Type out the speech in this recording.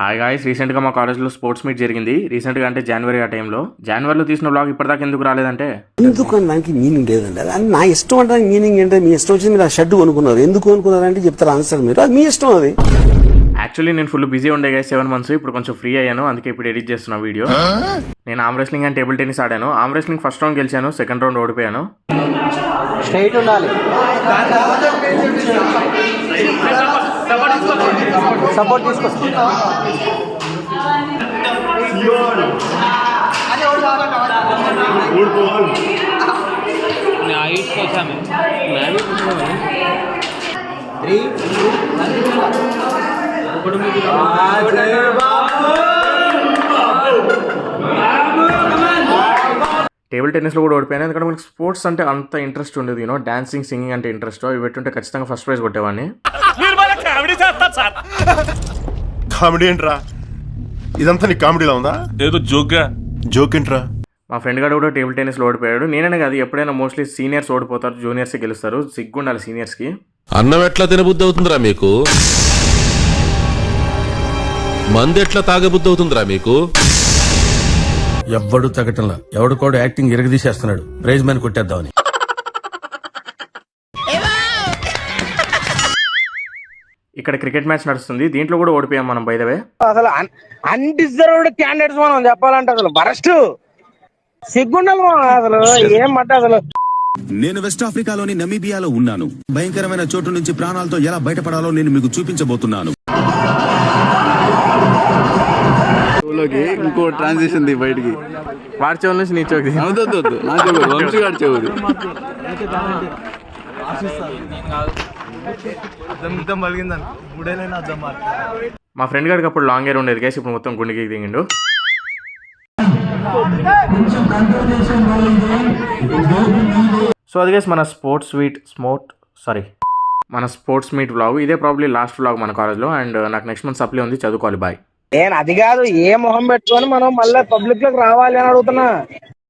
Hi guys, రీసెంట్గా మా కాలేజ్లో స్పోర్ట్స్ మీట్ జరిగింది. రీసెంట్గా అంటే జనవరి ఆ టైంలో. జనవరిలో తీసిన బ్లాగ్ ఇప్పటిదాకా ఎందుకు రాలేదంటే, ఎందుకు అని దానికి మీనింగ్ లేదండి. అది నా ఇష్టం అంటే మీనింగ్ ఏంటంటే, మీ ఇష్టం వచ్చింది మీరు ఆ షర్ట్ కొనుక్కున్నారు, ఎందుకు కొనుక్కున్నారంటే చెప్తారు ఆన్సర్ మీరు, అది మీ ఇష్టం. అది యాక్చువల్లీ నేను ఫుల్ బిజీ ఉండే గాయస్ 7 months. ఇప్పుడు కొంచెం ఫ్రీ అయ్యాను, అందుకే ఇప్పుడు ఎడిట్ చేస్తున్నా వీడియో. నేను arm wrestling and table tennis ఆడాను. ఆర్మ్ రెస్లింగ్ ఫస్ట్ రౌండ్ గెలిచాను, సెకండ్ రౌండ్ ఓడిపోయాను. స్ట్రైట్ ఉండాలి, సపోర్ట్ తీసుకొస్తా. టేబుల్ టెన్నిస్లో కూడా ఓడిపోయాను, ఎందుకంటే మనకి స్పోర్ట్స్ అంటే అంత ఇంట్రెస్ట్ ఉండేది. యూనో డాన్సింగ్, సింగింగ్ అంటే ఇంట్రెస్ట్. ఇవి పెట్టుంటే ఖచ్చితంగా ఫస్ట్ ప్రైజ్ కొట్టేవాడిని. కామెడీ ఏంట్రా? ఇదంతా నీ కామెడీలో ఉందా? ఏదో జోక్ ఏంట్రా? మా ఫ్రెండ్ గారు కూడా టేబుల్ టెన్నిస్లో ఓడిపోయాడు. నేనే కాదు, ఎప్పుడైనా మోస్ట్లీ సీనియర్స్ ఓడిపోతారు, జూనియర్స్ గెలుస్తారు. సిగ్గుండాలి సీనియర్స్కి. అన్నం ఎట్లా తినబుద్ధి అవుతుందిరా మీకు? మంది ఎట్లా తాగబుద్ధి అవుతుందిరా మీకు? ఎవ్వడు తగ్గటంలా, ఎవడు కూడా యాక్టింగ్ ఇరగదీసేస్తున్నాడు, ప్రైజ్ మని కొట్టేద్దామని. ఇక్కడ క్రికెట్ మ్యాచ్ నడుస్తుంది, దీంట్లో కూడా ఓడిపోయాం మనం. బై ద వే అసలు అన్డిజర్వ్డ్ క్యాండిడేట్స్ మనం చెప్పాలంటే అసలు వరస్ట్ సిగ్గుండాలి అసలు ఏం మాట అసలు. నేను వెస్ట్ ఆఫ్రికాలోని నమీబియాలో ఉన్నాను. భయంకరమైన చోటు నుంచి ప్రాణాలతో ఎలా బయటపడాలో నేను మీకు చూపించబోతున్నాను. ఇంకో ట్రాన్సిషన్ ది బయటికి వాడి చెవుల నుంచి నీ చోకి అవుతుంది. నా చెవుడు వంశీగాడి చెవుడు. మా ఫ్రెండ్ గారికి అప్పుడు లాంగ్ హెయిర్ ఉండేది గైస్, ఇప్పుడు మొత్తం గుండెకి దిగిండు. సో అది గైస్ మన స్పోర్ట్స్ మీట్ వ్లాగ్. ఇదే ప్రాబ్లీ లాస్ట్ వ్లాగ్ మన కాలేజ్లో. అండ్ నాకు నెక్స్ట్ మంత్ సప్లీ ఉంది, చదువుకోవాలి. బాయ్. నేను అది కాదు, ఏ మొహం పెట్టుకొని మనం మళ్ళీ పబ్లిక్ లోకి రావాలి అని అడుగుతున్నా.